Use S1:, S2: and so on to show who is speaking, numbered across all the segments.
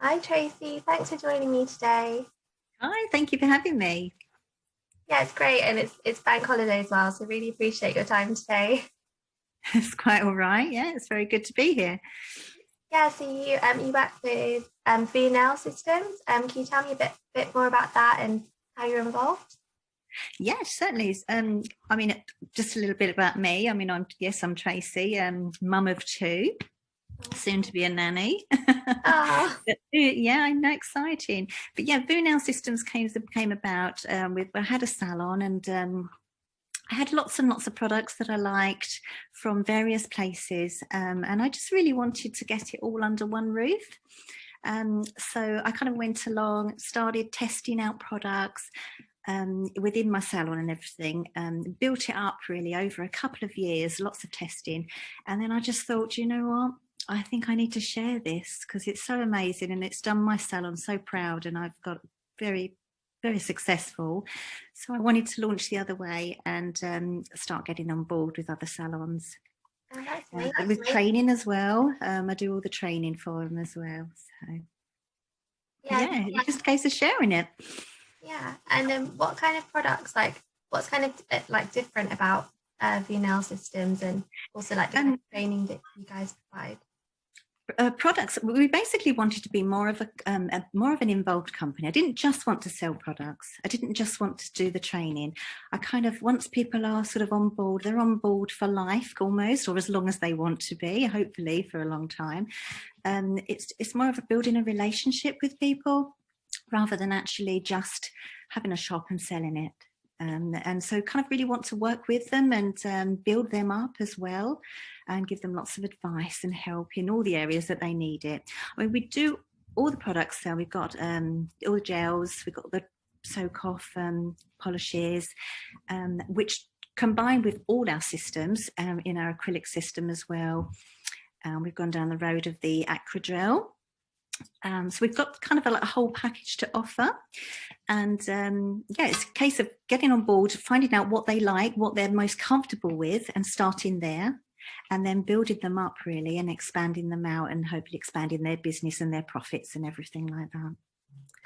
S1: Hi Tracy, thanks for joining me today.
S2: Hi, thank you for having me.
S1: Yeah, it's great and it's bank holiday as well, so really appreciate your time today.
S2: It's quite all right. Yeah, it's very good to be here.
S1: Yeah, so you work with V&L Systems. Can you tell me a bit more about that and how you're involved?
S2: Yes, certainly. I mean, just a little bit about me. I mean, I'm Tracy, mum of two, soon to be a nanny.
S1: Oh,
S2: Yeah, I know, exciting. But yeah, Vunel Systems came about with. I had a salon and I had lots and lots of products that I liked from various places, and I just really wanted to get it all under one roof. So I kind of went along, started testing out products within my salon and everything, built it up really over a couple of years, lots of testing. And then I just thought, you know what? I think I need to share this because it's so amazing and it's done my salon so proud, and I've got very, very successful. So I wanted to launch the other way and start getting on board with other salons.
S1: that's
S2: And
S1: amazing.
S2: with training as well. I do all the training for them as well. So
S1: Yeah,
S2: yeah, it's just a case of sharing it.
S1: yeah. And what kind of products, like what's kind of like different about V&L Systems and also like the kind
S2: And
S1: of training that you guys provide?
S2: products, we basically wanted to be more of an involved company. I didn't just want to sell products. I didn't just want to do the training. I kind of, once people are sort of on board, they're on board for life almost, or as long as they want to be, hopefully for a long time. It's more of a building a relationship with people rather than actually just having a shop and selling it. And so kind of really want to work with them and build them up as well, and give them lots of advice and help in all the areas that they need it. I mean, we do all the products. So we've got all the gels, we've got the soak off polishes, which combine with all our systems in our acrylic system as well. We've gone down the road of the Acrygel. So we've got kind of a whole package to offer. And yeah, it's a case of getting on board, finding out what they like, what they're most comfortable with, and starting there. And then building them up really and expanding them out and hopefully expanding their business and their profits and everything like that.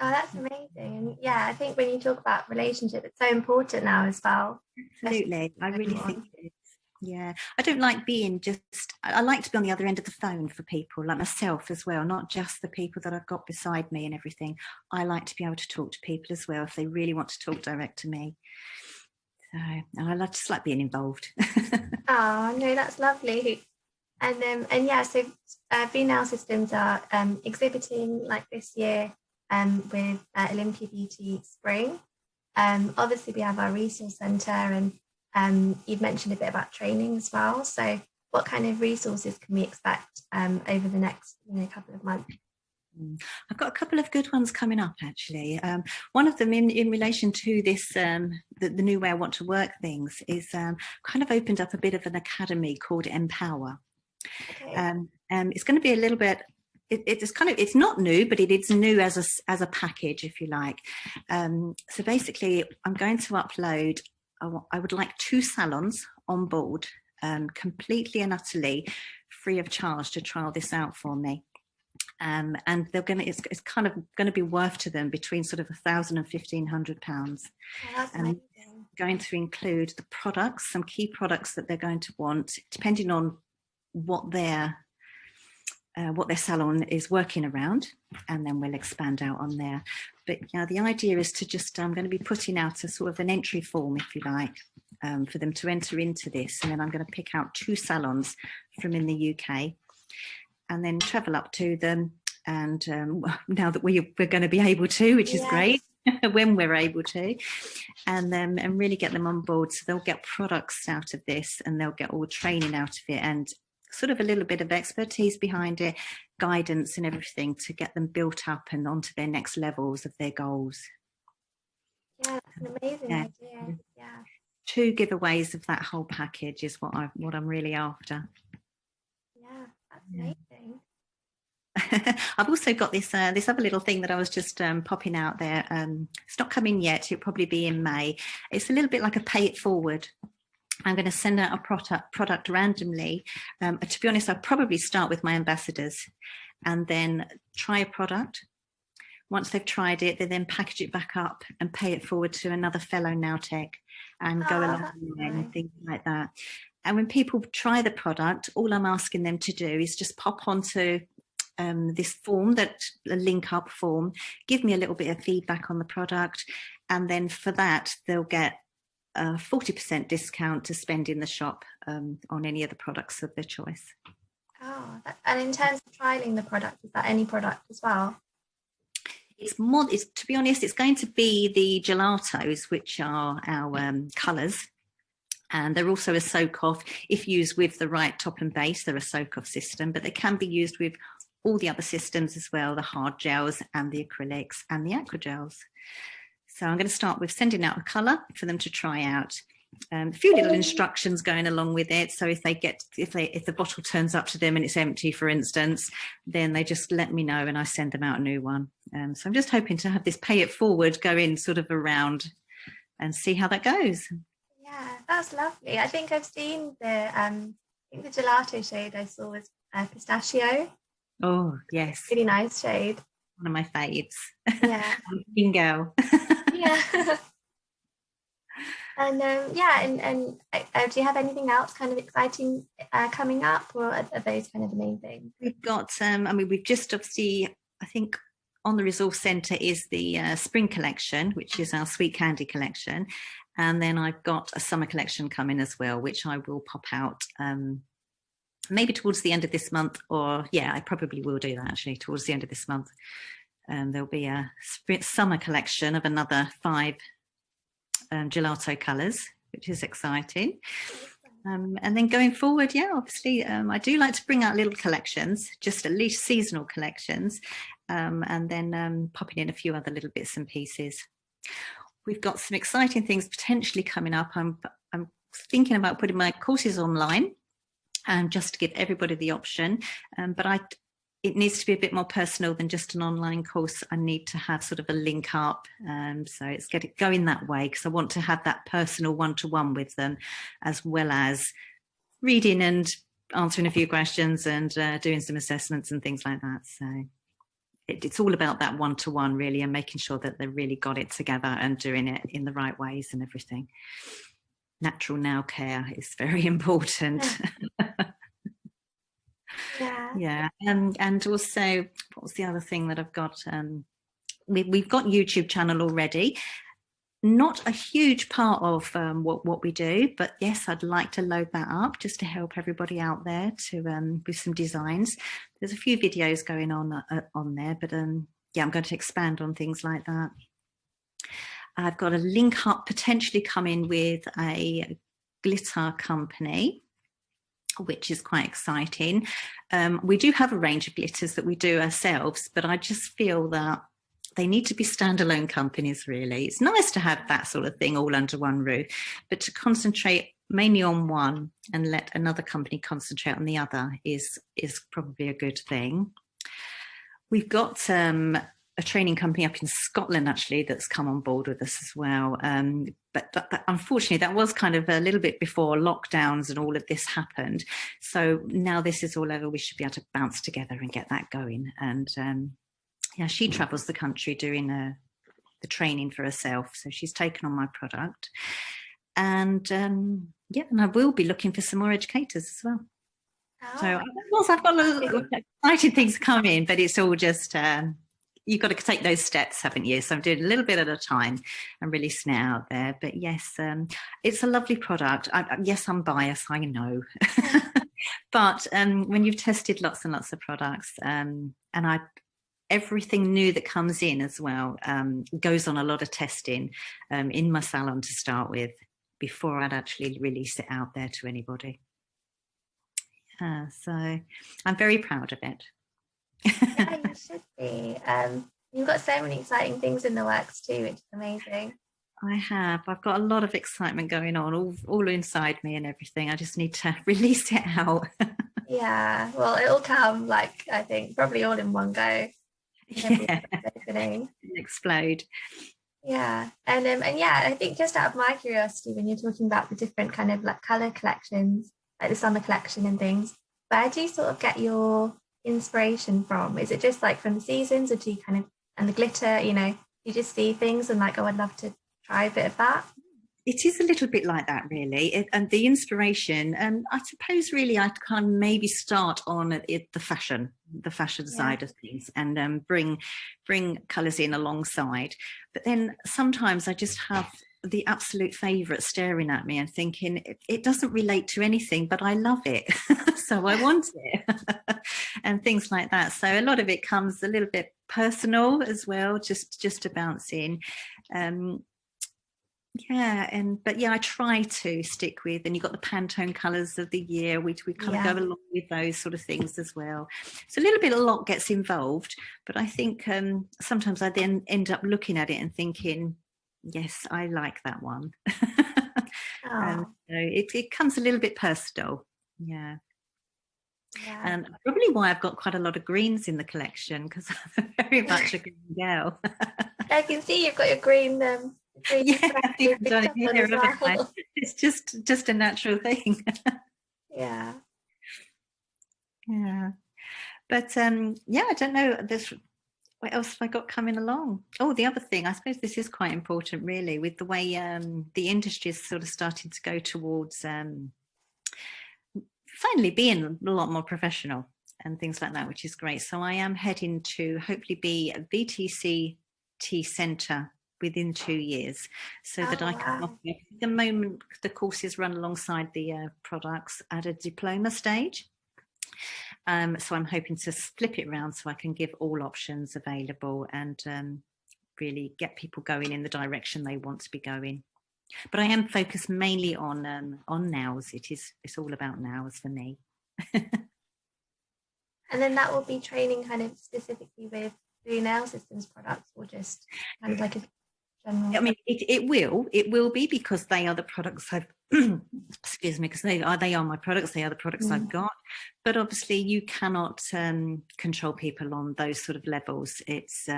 S1: Oh, that's amazing. And yeah, I think when you talk about relationship, it's so important now as well, especially
S2: Absolutely. I
S1: with
S2: really think
S1: everyone.
S2: it is. Yeah. I don't like being just, I like to be on the other end of the phone for people like myself as well, not just the people that I've got beside me and everything. I like to be able to talk to people as well if they really want to talk direct to me. So, and just like being involved.
S1: Oh, no, that's lovely. And yeah, so V-Now Systems are exhibiting like this year with Olympia Beauty Spring. Obviously, we have our resource centre, and you've mentioned a bit about training as well. So, what kind of resources can we expect over the next couple of months?
S2: I've got a couple of good ones coming up actually. One of them in relation to this, the new way I want to work things is kind of opened up a bit of an academy called Empower.
S1: Okay.
S2: It's going to be a little bit, it's kind of, it's not new, but it is new as a package, if you like. So basically I'm going to upload, I would like 2 salons on board, completely and utterly free of charge to trial this out for me. And they're going to, it's kind of going to be worth to them between sort of £1,000 and £1,500,
S1: Oh, that's
S2: and
S1: amazing.
S2: going to include the products, some key products that they're going to want, depending on what their salon is working around, and then we'll expand out on there. But yeah, the idea is to just, I'm going to be putting out a sort of an entry form, if you like, for them to enter into this, and then I'm going to pick out 2 salons from in the UK and then travel up to them. And now that we're going to be able to, which is
S1: Yes.
S2: great, when we're able to, and really get them on board. So they'll get products out of this, and they'll get all training out of it, and sort of a little bit of expertise behind it, guidance and everything to get them built up and onto their next levels of their goals.
S1: Yeah, that's an amazing
S2: Yeah.
S1: idea. Yeah.
S2: 2 giveaways of that whole package is what I'm really after.
S1: Yeah, that's
S2: Yeah.
S1: amazing.
S2: I've also got this other little thing that I was just popping out there. It's not coming yet. It'll probably be in May. It's a little bit like a pay it forward. I'm going to send out a product randomly. To be honest, I'll probably start with my ambassadors, and then try a product. Once they've tried it, they then package it back up and pay it forward to another fellow Nowtech and go along the line and things like that. And when people try the product, all I'm asking them to do is just pop onto this form, that link up form, give me a little bit of feedback on the product, and then for that they'll get a 40% discount to spend in the shop on any of the products of their choice.
S1: Oh, and in terms of trialing the product, is that any product as well?
S2: It's more, to be honest, it's going to be the gelatos, which are our colours. And they're also a soak-off. If used with the right top and base, they're a soak-off system, but they can be used with all the other systems as well, the hard gels and the acrylics and the aqua gels. So I'm going to start with sending out a colour for them to try out. A few little instructions going along with it. So if the bottle turns up to them and it's empty, for instance, then they just let me know and I send them out a new one. So I'm just hoping to have this pay it forward go in sort of around and see how that goes.
S1: Yeah, that's lovely. I think I've seen the gelato shade I saw was pistachio.
S2: Oh yes,
S1: really nice shade.
S2: One of my faves.
S1: Yeah.
S2: I'm a green girl.
S1: Yeah. And do you have anything else kind of exciting coming up, or are those kind of the main things?
S2: We've got, we've just obviously, I think on the Resource Centre is the spring collection, which is our sweet candy collection. And then I've got a summer collection coming as well, which I will pop out maybe towards the end of this month, or yeah, I probably will do that actually towards the end of this month. There'll be a summer collection of another 5 gelato colours, which is exciting. And then going forward, yeah, obviously I do like to bring out little collections, just at least seasonal collections, and then popping in a few other little bits and pieces. We've got some exciting things potentially coming up. I'm thinking about putting my courses online, just to give everybody the option, but it needs to be a bit more personal than just an online course. I need to have sort of a link up. So it's going that way, because I want to have that personal one-to-one with them, as well as reading and answering a few questions and doing some assessments and things like that. So it's all about that one-to-one really, and making sure that they really got it together and doing it in the right ways and everything. Natural now care is very important. Yeah. And also, what was the other thing that I've got? We've got YouTube channel already. Not a huge part of what we do, but yes, I'd like to load that up just to help everybody out there to with some designs. There's a few videos going on there, but yeah, I'm going to expand on things like that. I've got a link up potentially coming with a glitter company, which is quite exciting. We do have a range of glitters that we do ourselves, but I just feel that they need to be standalone companies, really. It's nice to have that sort of thing all under one roof, but to concentrate mainly on one and let another company concentrate on the other is probably a good thing. We've got a training company up in Scotland, actually, that's come on board with us as well. But unfortunately, that was kind of a little bit before lockdowns and all of this happened. So now this is all over, we should be able to bounce together and get that going. And yeah, she travels the country doing the training for herself. So she's taken on my product. And yeah, and I will be looking for some more educators as well. Oh. So I've got a lot of exciting things coming, but it's all just... you've got to take those steps, haven't you? So I'm doing a little bit at a time and releasing it out there. But yes, it's a lovely product. Yes, I'm biased, I know. But when you've tested lots and lots of products, and everything new that comes in as well goes on a lot of testing in my salon to start with, before I'd actually release it out there to anybody. So I'm very proud of it.
S1: Yeah, you should be. You've got so many exciting things in the works too, which is amazing.
S2: I have. I've got a lot of excitement going on, all inside me and everything. I just need to release it out.
S1: Yeah, well, it'll come, like, I think, probably all in one go.
S2: Yeah. Explode.
S1: Yeah, and yeah, I think just out of my curiosity, when you're talking about the different kind of like colour collections, like the summer collection and things, where do you sort of get your inspiration from? Is it just like from the seasons, or do you kind of, and the glitter, you just see things and like, oh, I'd love to try a bit of that?
S2: It is a little bit like that, really. And the inspiration, I suppose, really, I'd kind of maybe start on the fashion side of things, and bring colours in alongside. But then sometimes I just have the absolute favourite staring at me and thinking it doesn't relate to anything, but I love it, so I want it, and things like that. So a lot of it comes a little bit personal as well, just to bounce in. I try to stick with, and you've got the Pantone colours of the year, which we kind of go along with those sort of things as well. So a lot gets involved, but I think sometimes I then end up looking at it and thinking, yes, I like that one. So it comes a little bit personal. Yeah. And probably why I've got quite a lot of greens in the collection, because I'm very much a green girl.
S1: I can see you've got your green.
S2: Yeah, I think I've done it here. Well. It's just a natural thing.
S1: Yeah.
S2: But I don't know. What else have I got coming along? Oh, the other thing, I suppose this is quite important, really, with the way the industry is sort of starting to go towards finally being a lot more professional and things like that, which is great. So I am heading to hopefully be a VTCT centre within 2 years, so that I can offer, at the moment the courses run alongside the products at a diploma stage. So I'm hoping to flip it around so I can give all options available, and really get people going in the direction they want to be going. But I am focused mainly on nails. It's all about nails for me.
S1: And then that will be training kind of specifically with the Nail Systems products, or just kind of like a general?
S2: I mean, it will be, because they are the products I've excuse me, because they are my products. They are the products I've got. But obviously you cannot control people on those sort of levels. It's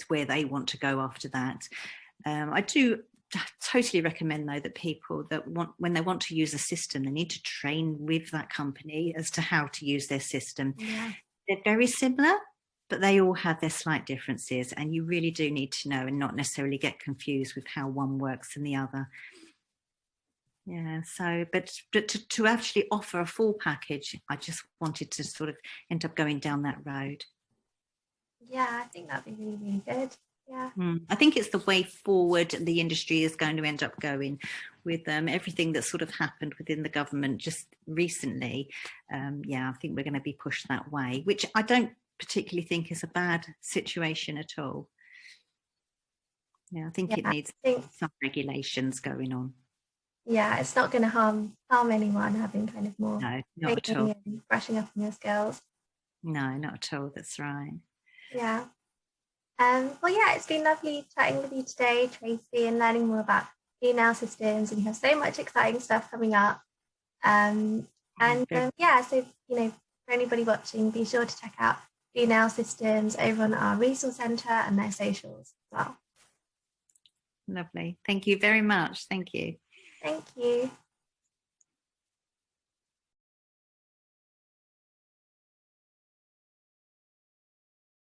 S2: where they want to go after that. I do totally recommend, though, that people when they want to use a system, they need to train with that company as to how to use their system. They're very similar, but they all have their slight differences, and you really do need to know and not necessarily get confused with how one works and the other. So but to actually offer a full package, I just wanted to sort of end up going down that road.
S1: I think that'd be really, really good.
S2: I think it's the way forward the industry is going to end up going, with everything that's sort of happened within the government just recently. I think we're going to be pushed that way, which I don't particularly think is a bad situation at all. I think it needs some regulations going on.
S1: It's not going to harm anyone having kind of more
S2: not at all.
S1: And brushing up on your skills.
S2: No, not at all. That's right.
S1: It's been lovely chatting with you today, Tracy, and learning more about Nail Systems. And you have so much exciting stuff coming up. So for anybody watching, be sure to check out Nail Systems over on our resource centre and their socials as well.
S2: Lovely. Thank you very much. Thank you.
S1: Thank you.